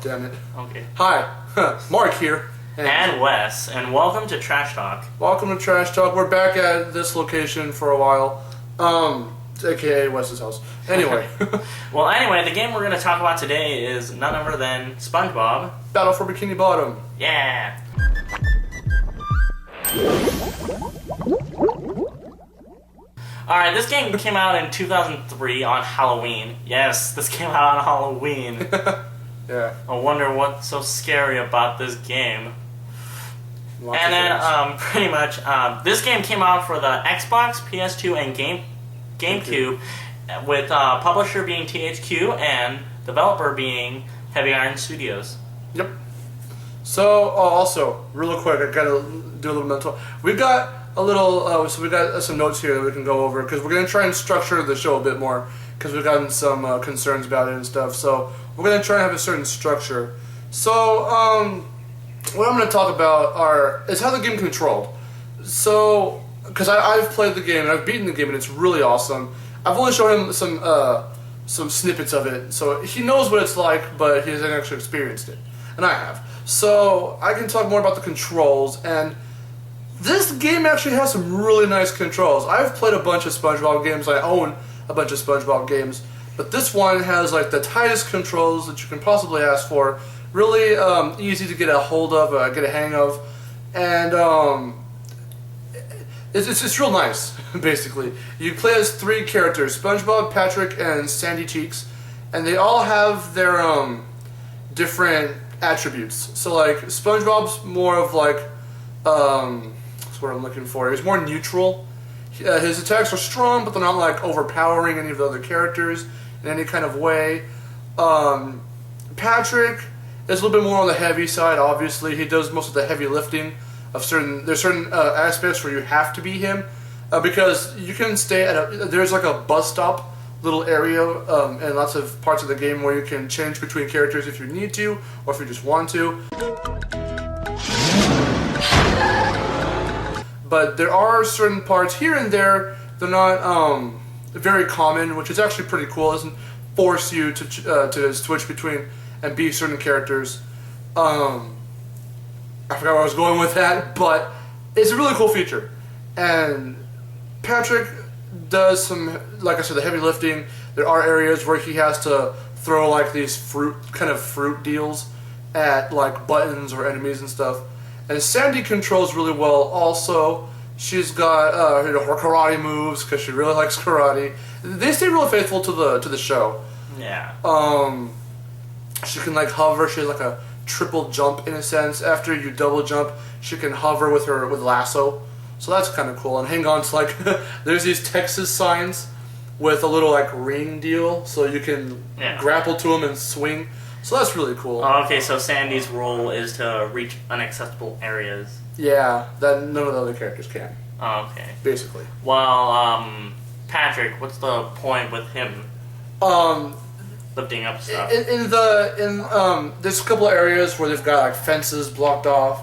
damn it. Okay. Hi, Mark here. And Wes, and welcome to Trash Talk. Welcome to Trash Talk. We're back at this location for a while. AKA Wes's house. Anyway. Well, anyway, the game we're going to talk about today is none other than SpongeBob. Battle for Bikini Bottom. Yeah. Alright, this game came out in 2003 on Halloween. Yes, this came out on Halloween. Yeah. I wonder what's so scary about this game. Lots and then, things. pretty much, this game came out for the Xbox, PS2, and GameCube, with publisher being THQ and developer being Heavy Iron Studios. Yep. So, also, real quick, I gotta do a little mental. We got a little, so we got some notes here that we can go over, because we're gonna try and structure the show a bit more, because we've gotten some concerns about it and stuff, so we're gonna try and have a certain structure. So, what I'm gonna talk about is how the game controlled. So, because I've played the game, and I've beaten the game, and it's really awesome. I've only shown him some snippets of it, so he knows what it's like, but he hasn't actually experienced it. And I have. So, I can talk more about the controls, and this game actually has some really nice controls. I've played a bunch of SpongeBob games, I own a bunch of SpongeBob games, but this one has like the tightest controls that you can possibly ask for. Really easy to get a hold of, get a hang of, and it's real nice, basically. You play as three characters, SpongeBob, Patrick, and Sandy Cheeks, and they all have their different attributes. So like, SpongeBob's more of like, that's what I'm looking for, he's more neutral. His attacks are strong, but they're not like overpowering any of the other characters in any kind of way. Patrick is a little bit more on the heavy side, obviously. He does most of the heavy lifting of there's certain aspects where you have to be him, because you can stay at there's like a bus stop little area and lots of parts of the game where you can change between characters if you need to, or if you just want to. But there are certain parts here and there, they're not very common, which is actually pretty cool. It doesn't force you to switch between and be certain characters. I forgot where I was going with that, but it's a really cool feature. And Patrick does some, like I said, the heavy lifting. There are areas where he has to throw like these fruit deals at like buttons or enemies and stuff. And Sandy controls really well also. She's got her karate moves, because she really likes karate. They stay real faithful to the show. Yeah. She can like hover. She has like a triple jump in a sense. After you double jump, she can hover with lasso. So that's kind of cool. And hang on to like there's these Texas signs with a little like ring deal, so you can grapple to them and swing. So that's really cool. Oh, okay, so Sandy's role is to reach inaccessible areas. Yeah, that none of the other characters can. Oh, okay. Basically. Well, Patrick, what's the point with him lifting up stuff? There's a couple of areas where they've got like fences blocked off,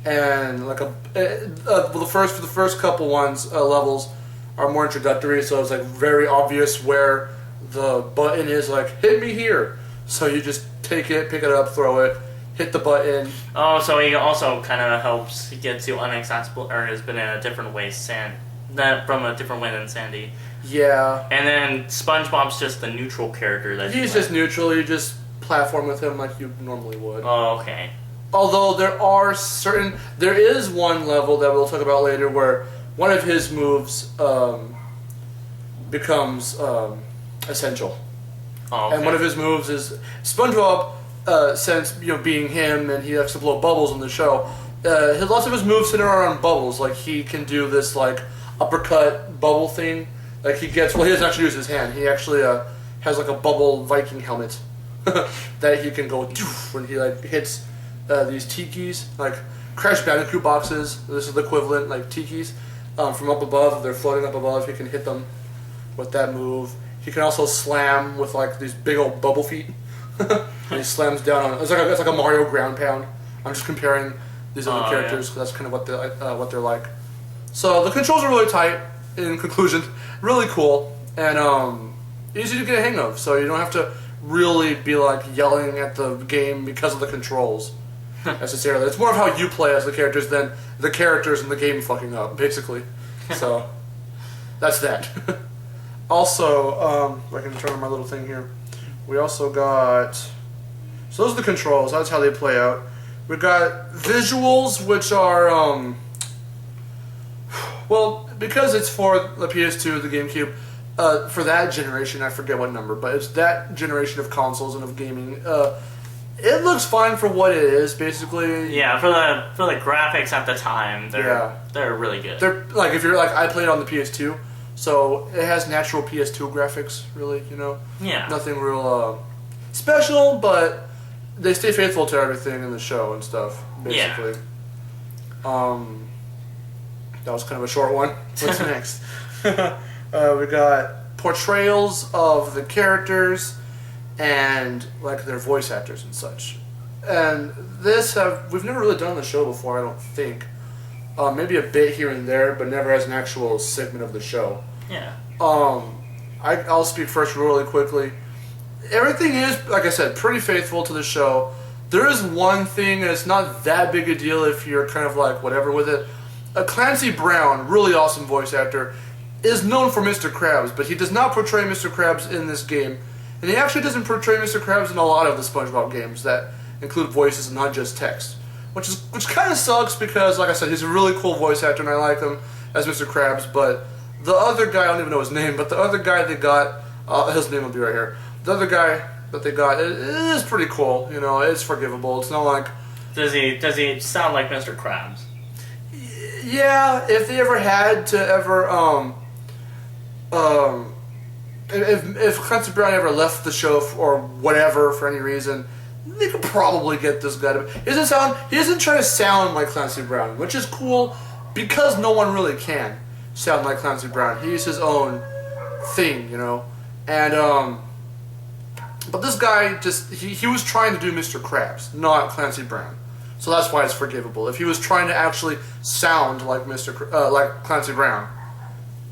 and like the first couple levels are more introductory, so it's like very obvious where the button is. Like, hit me here. So you just take it, pick it up, throw it, hit the button. Oh, so he also kind of helps get to inaccessible areas, but in a different way, from a different way than Sandy. Yeah. And then SpongeBob's just the neutral character that he's just neutral. You just platform with him like you normally would. Oh, okay. Although there is one level that we'll talk about later where one of his moves becomes essential. Oh, okay. And one of his moves is SpongeBob, since being him and he likes to blow bubbles on the show, lots of his moves center around bubbles. Like he can do this like uppercut bubble thing. Like he doesn't actually use his hand. He actually has like a bubble Viking helmet that he can go when he like hits these tikis, like Crash Bandicoot boxes. This is the equivalent, like tikis from up above. If they're floating up above, you can hit them with that move. He can also slam with like these big old bubble feet. And he slams down on it. It's like a Mario ground pound. I'm just comparing these other characters because that's kind of what they're like. So the controls are really tight. In conclusion, really cool and easy to get a hang of. So you don't have to really be like yelling at the game because of the controls necessarily. It's more of how you play as the characters than the characters in the game fucking up, basically. So that's that. Also, if I can turn on my little thing here, we also got. So those are the controls. That's how they play out. We've got visuals, which are well, because it's for the PS2, the GameCube. For that generation, I forget what number, but it's that generation of consoles and of gaming. It looks fine for what it is, basically. Yeah, for the graphics at the time, they're really good. They're like if you're like I played on the PS2, so it has natural PS2 graphics, really. Yeah. Nothing real special, but they stay faithful to everything in the show and stuff. Basically. Yeah. That was kind of a short one. What's next? We got portrayals of the characters and like their voice actors and such. And we've never really done the show before, I don't think. Maybe a bit here and there, but never as an actual segment of the show. Yeah. I'll speak first really quickly. Everything is, like I said, pretty faithful to the show. There is one thing, and it's not that big a deal if you're kind of like whatever with it. Clancy Brown, really awesome voice actor, is known for Mr. Krabs, but he does not portray Mr. Krabs in this game. And he actually doesn't portray Mr. Krabs in a lot of the SpongeBob games that include voices and not just text. Which kind of sucks because, like I said, he's a really cool voice actor and I like him as Mr. Krabs, but the other guy, I don't even know his name, but the other guy they got, his name will be right here. The other guy that they got, it is pretty cool, it's forgivable. It's not like... Does he sound like Mr. Krabs? Yeah, if they ever had to ever, if Clancy Brown ever left the show or whatever for any reason, they could probably get this guy to... He doesn't try to sound like Clancy Brown, which is cool because no one really can sound like Clancy Brown. He's his own thing, and, but this guy he was trying to do Mr. Krabs, not Clancy Brown. So that's why it's forgivable. If he was trying to actually sound like like Clancy Brown,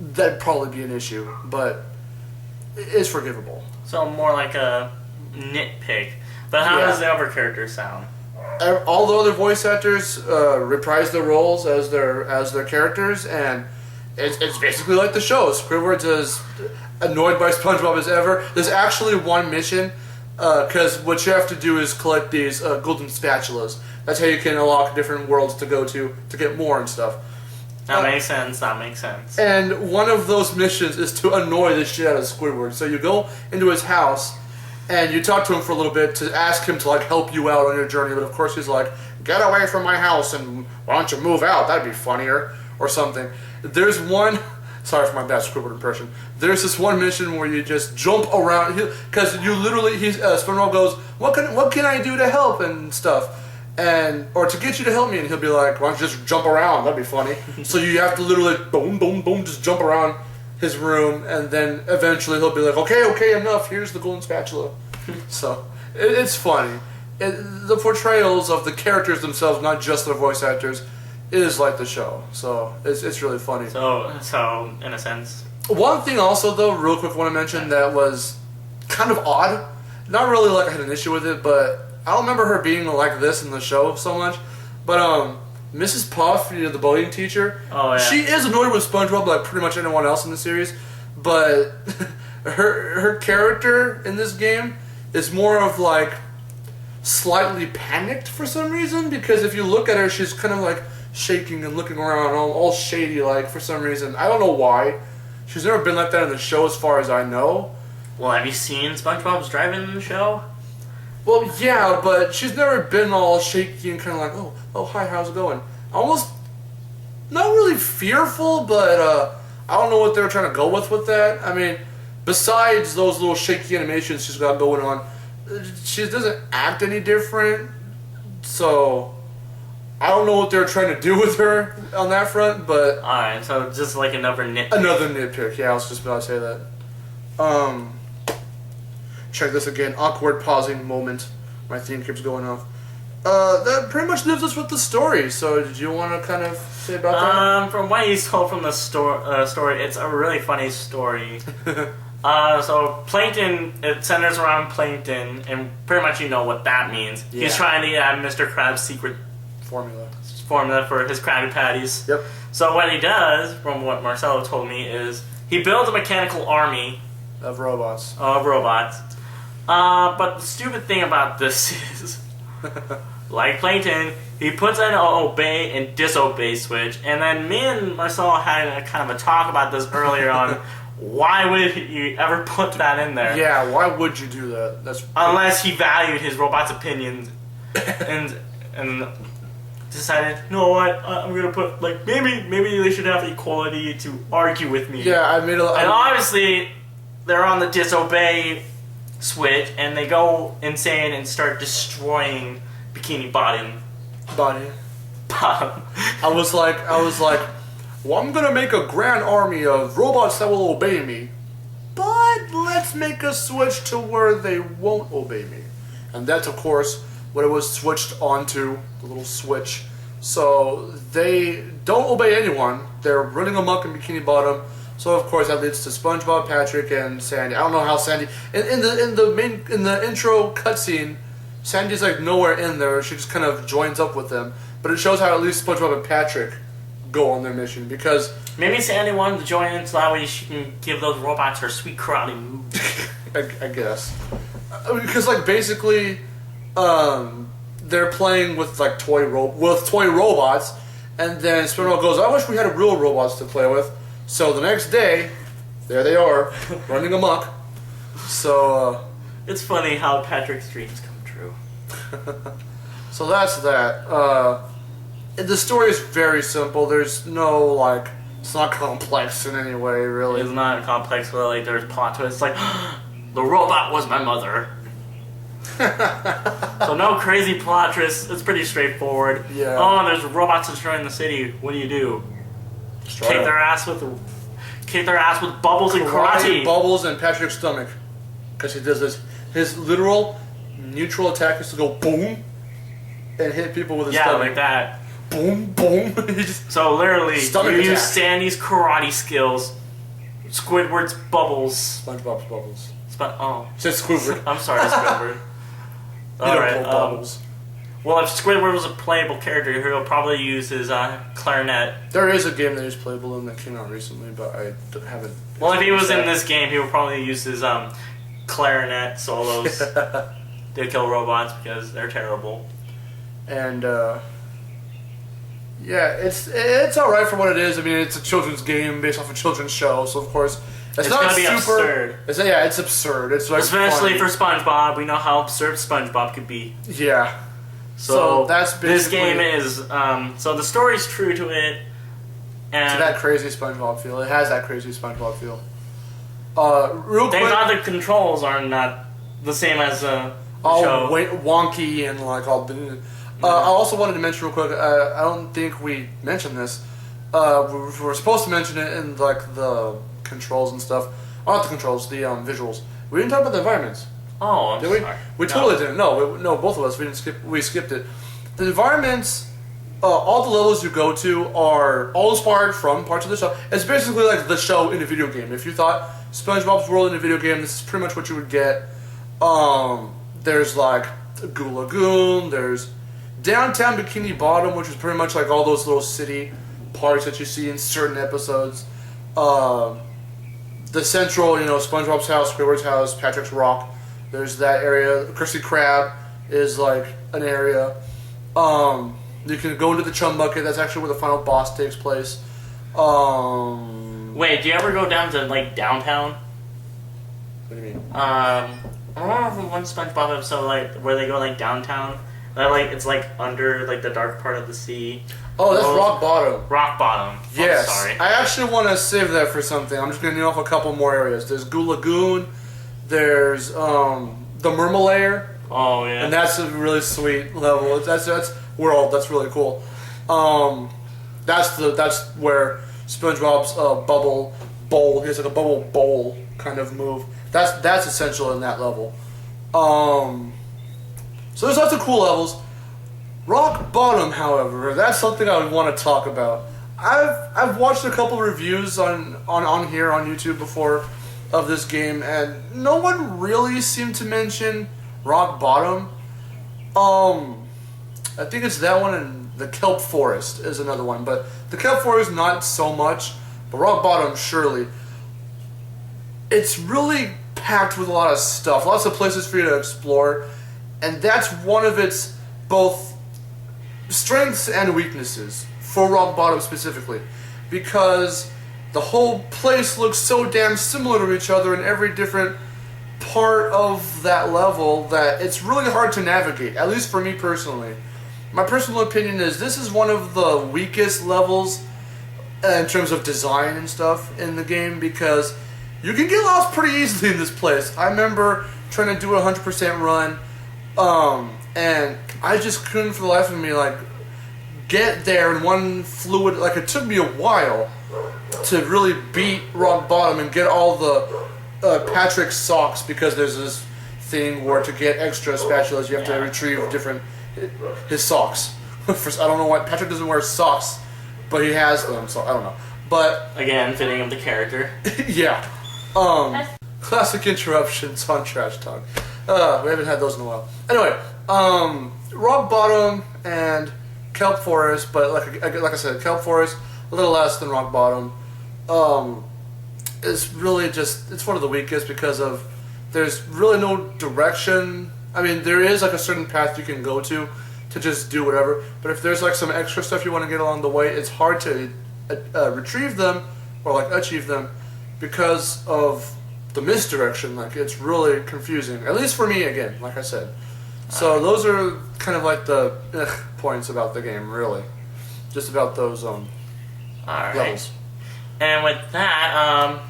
that'd probably be an issue, but it's forgivable. So more like a nitpick. But how does the other character sound? All the other voice actors reprise their roles as their characters, and it's basically like the show. Squidward's as annoyed by SpongeBob as ever. There's actually one mission, because what you have to do is collect these golden spatulas. That's how you can unlock different worlds to go to get more and stuff. That makes sense. And one of those missions is to annoy the shit out of Squidward. So you go into his house, and you talk to him for a little bit to ask him to like help you out on your journey. But of course he's like, "Get away from my house and why don't you move out? That'd be funnier," or something. There's one. Sorry for my bad Squidward impression. There's this one mission where you just jump around because you literally SpongeBob goes, "What can I do to help?" and stuff. Or to get you to help me, and he'll be like, "Why don't you just jump around? That'd be funny." So you have to literally boom, boom, boom, just jump around his room, and then eventually he'll be like, "Okay, enough. Here's the golden spatula." So it's funny. The portrayals of the characters themselves, not just their voice actors, is like the show. So it's really funny. So in a sense. One thing also, though, real quick, I want to mention that was kind of odd. Not really like I had an issue with it, but I don't remember her being like this in the show so much. But Mrs. Puff, the bullying teacher, she is annoyed with SpongeBob like pretty much anyone else in the series. But her character in this game is more of like slightly panicked for some reason. Because if you look at her, she's kind of like shaking and looking around all shady like for some reason. I don't know why. She's never been like that in the show as far as I know. Well, have you seen SpongeBob's driving in the show? Well, yeah, but she's never been all shaky and kind of like, oh, hi, how's it going? Almost not really fearful, but I don't know what they were trying to go with that. I mean, besides those little shaky animations she's got going on, she doesn't act any different, so I don't know what they're trying to do with her on that front, but... Alright, so just like another nitpick. Another nitpick, yeah, I was just about to say that. Check this again, awkward pausing moment. My theme keeps going off. That pretty much leaves us with the story, so did you want to kind of say about that? From what you told from the story, it's a really funny story. So Plankton, it centers around Plankton, and pretty much you know what that means. Yeah. He's trying to get Mr. Krabs' secret formula for his Krabby Patties. Yep. So what he does, from what Marcelo told me, is he builds a mechanical army Of robots. But the stupid thing about this is, like Plankton, he puts an obey and disobey switch, and then me and Marcelo had a kind of a talk about this earlier on. Why would you ever put that in there? Yeah, why would you do that? That's Unless he valued his robot's opinions and decided, you know what, I'm gonna put, like, maybe they should have equality to argue with me. Yeah, I made a. And obviously, they're on the disobey switch, and they go insane and start destroying Bikini Bottom. I was like, well, I'm gonna make a grand army of robots that will obey me, but let's make a switch to where they won't obey me, and that's of course what it was switched onto, the little switch. So they don't obey anyone. They're running amok in Bikini Bottom. So of course that leads to SpongeBob, Patrick, and Sandy. I don't know how Sandy in the intro cutscene, Sandy's like nowhere in there. She just kind of joins up with them. But it shows how at least SpongeBob and Patrick go on their mission because maybe Sandy wanted to join in so that way she can give those robots her sweet karate moves. I guess because like basically they're playing with like toy robots, and then SpongeBob goes, I wish we had real robots to play with. So the next day, there they are, running amok. So it's funny how Patrick's dreams come true. So that's that. The story is very simple. There's no, like, it's not complex in any way, really. It's not complex, but like there's plot twists. Like, the robot was my mother. So no crazy plot twists. It's pretty straightforward. Yeah. Oh, and there's robots destroying the city. What do? Kick their ass with bubbles and karate. Bubbles and Patrick's stomach, because he does this. His literal neutral attack is to go boom and hit people with his stomach. Yeah, like that. Boom, boom. He just so literally, you use attack. Sandy's karate skills, Squidward's bubbles. SpongeBob's bubbles. Said Squidward. I'm sorry, Squidward. Alright, bubbles. Well, if Squidward was a playable character, he'll probably use his clarinet. There is a game that is playable in that came out recently, but I haven't. Well, if he was in this game, he would probably use his clarinet solos to kill robots because they're terrible. And yeah, it's all right for what it is. I mean, it's a children's game based off a children's show, so of course it's not gonna be super absurd. It's absurd. It's like especially funny. for SpongeBob. We know how absurd SpongeBob could be. Yeah. So that's basically, this game is so the story's true to it, and to that crazy SpongeBob feel. It has that crazy SpongeBob feel. Real quick. thank God the controls are not the same as the all show. Wonky and like all. I also wanted to mention real quick. I don't think we mentioned this. We were supposed to mention it in like the controls and stuff. Oh, not the controls, the visuals. We didn't talk about the environments. Oh, I'm Did we? sorry. We totally didn't. No, both of us. We skipped it. The environments, all the levels you go to are all inspired from parts of the show. It's basically like the show in a video game. If you thought SpongeBob's World in a video game, this is pretty much what you would get. There's like Goo Lagoon. There's downtown Bikini Bottom, which is pretty much like all those little city parts that you see in certain episodes. The central, SpongeBob's house, Squidward's house, Patrick's Rock. There's that area. Krusty Krab is like an area. You can go into the Chum Bucket. That's actually where the final boss takes place. Wait, do you ever go down to like downtown? What do you mean? I remember from one SpongeBob episode like where they go like downtown. That like it's like under like the dark part of the sea. Oh, that's Rock Bottom. Rock Bottom. Yes. Oh, sorry. I actually want to save that for something. I'm just going to name off a couple more areas. There's Goo Lagoon. There's the Mermalair. Oh yeah. And that's a really sweet level. That's world. That's really cool. That's where SpongeBob's bubble bowl. He has like a bubble bowl kind of move. That's essential in that level. So there's lots of cool levels. Rock Bottom, however, that's something I would want to talk about. I've watched a couple reviews on here on YouTube before, of this game, and no one really seemed to mention Rock Bottom. I think it's that one, and the Kelp Forest is another one, but the Kelp Forest not so much, but Rock Bottom surely. It's really packed with a lot of stuff, lots of places for you to explore, and that's one of its both strengths and weaknesses for Rock Bottom specifically, because the whole place looks so damn similar to each other in every different part of that level that it's really hard to navigate, at least for me personally. My personal opinion is this is one of the weakest levels in terms of design and stuff in the game, because you can get lost pretty easily in this place. I remember trying to do a 100% run, and I just couldn't for the life of me get there in one fluid. It took me a while to really beat Rock Bottom and get all the Patrick's socks, because there's this thing where to get extra spatulas you have to retrieve his socks. I don't know why Patrick doesn't wear socks, but he has them, so I don't know. But again, fitting of the character. Yeah. Classic interruptions on Trash Talk. We haven't had those in a while. Anyway, Rock Bottom and Kelp Forest, but like I said, Kelp Forest a little less than Rock Bottom. It's really it's one of the weakest because of there's really no direction. I mean, there is a certain path you can go to just do whatever, but if there's some extra stuff you want to get along the way, it's hard to retrieve them or achieve them because of the misdirection. It's really confusing, at least for me, again, like I said. So those are kind of the points about the game, really. Just about those levels. And with that,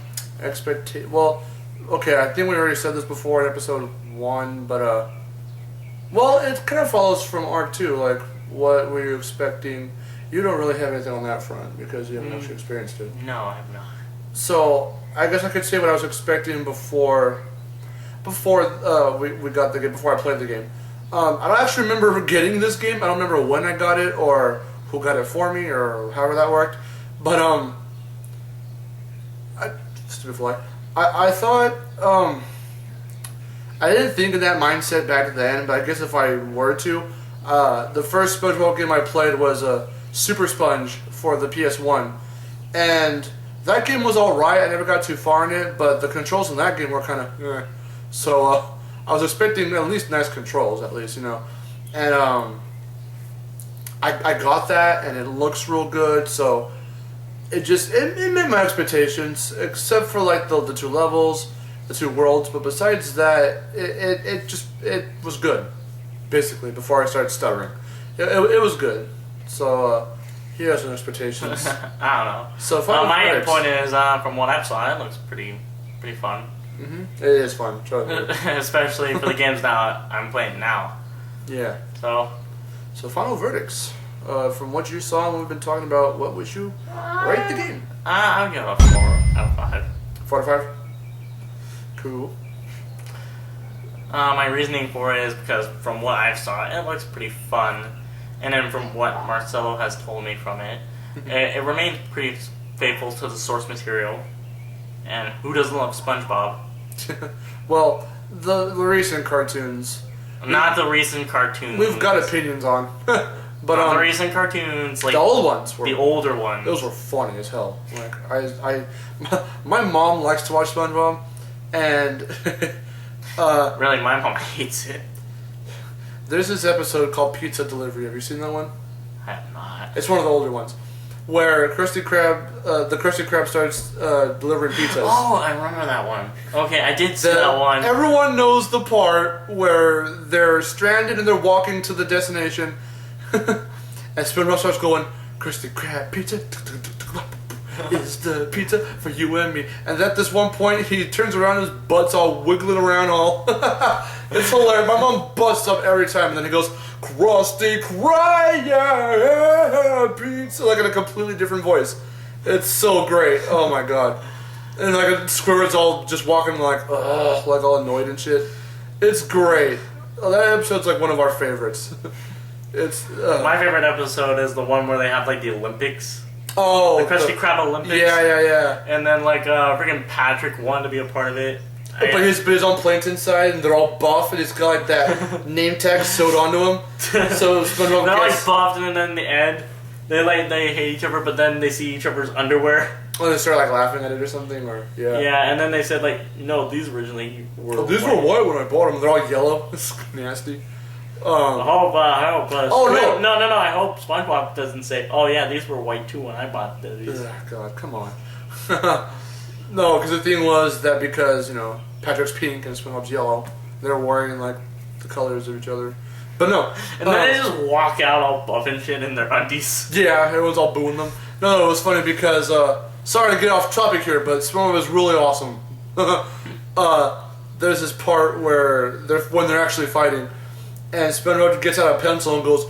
well, okay, I think we already said this before in episode 1, but well, it kind of follows from Arc 2, what were you expecting? You don't really have anything on that front because you haven't actually experienced it. No, I have not. So I guess I could say what I was expecting before we got the game, before I played the game. I don't actually remember getting this game. I don't remember when I got it or who got it for me or however that worked. But I thought I didn't think in that mindset back then, but I guess if I were to, the first SpongeBob game I played was Super Sponge for the PS1, and that game was alright. I never got too far in it, but the controls in that game were kind of so I was expecting at least nice controls, at least, and I got that, and it looks real good, so it met my expectations, except for the 2 levels, the 2 worlds, but besides that, it was good, basically, before I started stuttering. It was good, so he has no expectations. I don't know. So my point is, from what I saw, it looks pretty fun. Mm-hmm. It is fun, especially for the games that I'm playing now. Yeah. So final verdicts. From what you saw and we've been talking about, what would you rate the game? I'll give it a 4 out of 5. 4 out of 5? Cool. My reasoning for it is because from what I saw, it looks pretty fun. And then from what Marcelo has told me from it, it remained pretty faithful to the source material. And who doesn't love SpongeBob? Well, the recent cartoons. Not the recent cartoons. We've got opinions on. But the recent cartoons, the old ones the older ones. Those were funny as hell. My mom likes to watch SpongeBob, and really, my mom hates it. There's this episode called Pizza Delivery. Have you seen that one? I have not. It's one of the older ones, where the Krusty Krab starts delivering pizzas. Oh, I remember that one. Okay, I did see that one. Everyone knows the part where they're stranded and they're walking to the destination. And SpongeBob starts going, Krusty Krab pizza is the pizza for you and me. And at this one point, he turns around, his butt's all wiggling around all. It's hilarious. My mom busts up every time, and then he goes, Krusty Krab pizza, in a completely different voice. It's so great. Oh my god. And Squidward's all just walking all annoyed and shit. It's great. That episode's one of our favorites. It's my favorite episode is the one where they have the Olympics. Oh, the Krusty Krab Olympics. Yeah. And then like freaking Patrick wanted to be a part of it. But he's on Plankton's side, and they're all buff, and he's got like that name tag sewed onto him. So SpongeBob they're gets... like buffed, and then in the end, they hate each other, but then they see each other's underwear. Oh, they start like laughing at it or something, or yeah. Yeah, and then they said like, these originally were. Oh, these were white when I bought them. They're all yellow. It's nasty. I hope. Oh no! No! I hope SpongeBob doesn't say, "Oh yeah, these were white too when I bought these." Ugh, God, come on. No, because the thing was that because Patrick's pink and SpongeBob's yellow, they're wearing like the colors of each other. But no. And then they just walk out all buff and shit in their undies. Yeah, everyone's all booing them. No, it was funny because sorry to get off topic here, but SpongeBob is really awesome. There's this part where when they're actually fighting, and SpongeBob gets out a pencil and goes,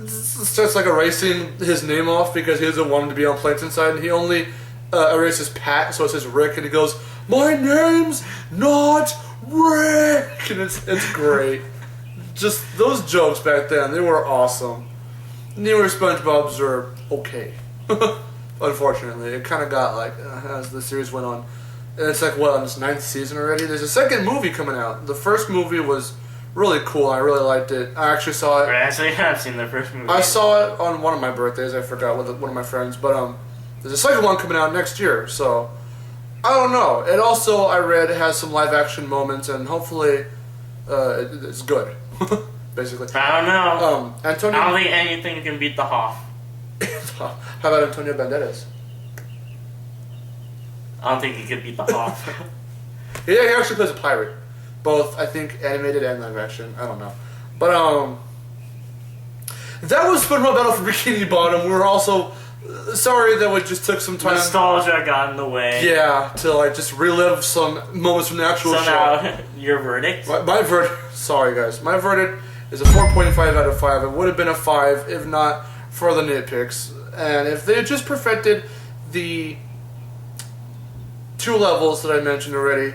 starts like erasing his name off because he doesn't want him to be on Plankton's side, and he only erases Pat, so it says Rick, and he goes, "My name's not Rick," and it's great. Just those jokes back then, they were awesome. Newer SpongeBob's are okay. Unfortunately, it kind of got like as the series went on. And it's like, what, on this 9th season already? There's a second movie coming out. The first movie was really cool. I really liked it. I actually saw it. Actually, I've seen the first movie. I saw it on one of my birthdays. I forgot with one of my friends. But there's a second one coming out next year. So I don't know. It also, I read, has some live action moments, and hopefully it's good. Basically. I don't know. Antonio. I don't think anything can beat the Hoff. How about Antonio Banderas? I don't think he could beat the Hoff. Yeah, he actually plays a pirate. Both, I think, animated and live action. I don't know. But, that was SpongeBob Battle for Bikini Bottom. We're also sorry that we just took some time. Nostalgia got in the way. Yeah, to, like, just relive some moments from the actual show. So now, your verdict? My verdict, sorry guys, my verdict is a 4.5 out of 5. It would have been a 5 if not for the nitpicks. And if they had just perfected the 2 levels that I mentioned already,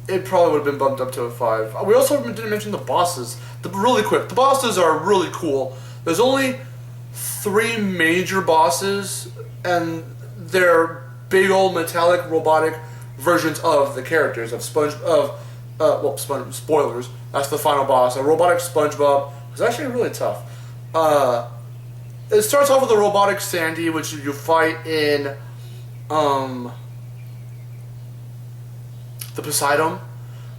it probably would have been bumped up to a 5. We also didn't mention the bosses. Really quick, the bosses are really cool. There's only 3 major bosses, and they're big old metallic robotic versions of the characters of spoilers. That's the final boss. A robotic SpongeBob is actually really tough. It starts off with a robotic Sandy, which you fight in the Poseidon,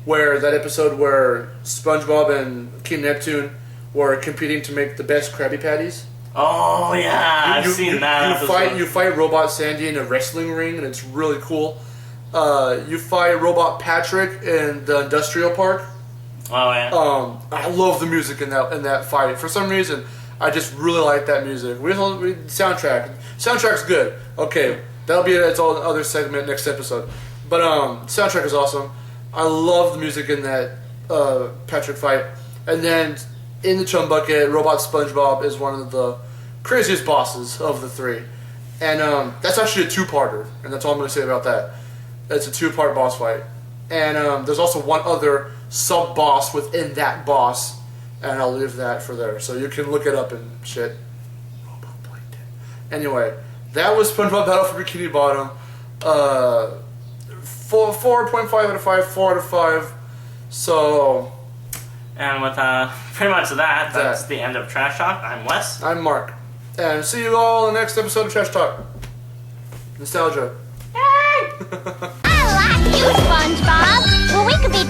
where that episode where SpongeBob and King Neptune were competing to make the best Krabby Patties. Oh yeah, I've seen that. You fight Robot Sandy in a wrestling ring, and it's really cool. You fight Robot Patrick in the industrial park. Oh yeah. I love the music in that fight. For some reason, I just really like that music. Soundtrack. Soundtrack's good. Okay, that'll be its own other segment next episode. But soundtrack is awesome. I love the music in that Patrick fight. And then in the Chum Bucket, Robot SpongeBob is one of the craziest bosses of the 3. And that's actually a 2-parter, and that's all I'm going to say about that. It's a 2-part boss fight. And there's also one other sub-boss within that boss, and I'll leave that for there. So you can look it up and shit. Robot Plankton. Anyway, that was SpongeBob Battle for Bikini Bottom. 4.5 out of 5, 4 out of 5. So... And with pretty much that's the end of Trash Talk. I'm Wes. I'm Mark. And see you all in the next episode of Trash Talk. Nostalgia. I like you, SpongeBob. Well, we could be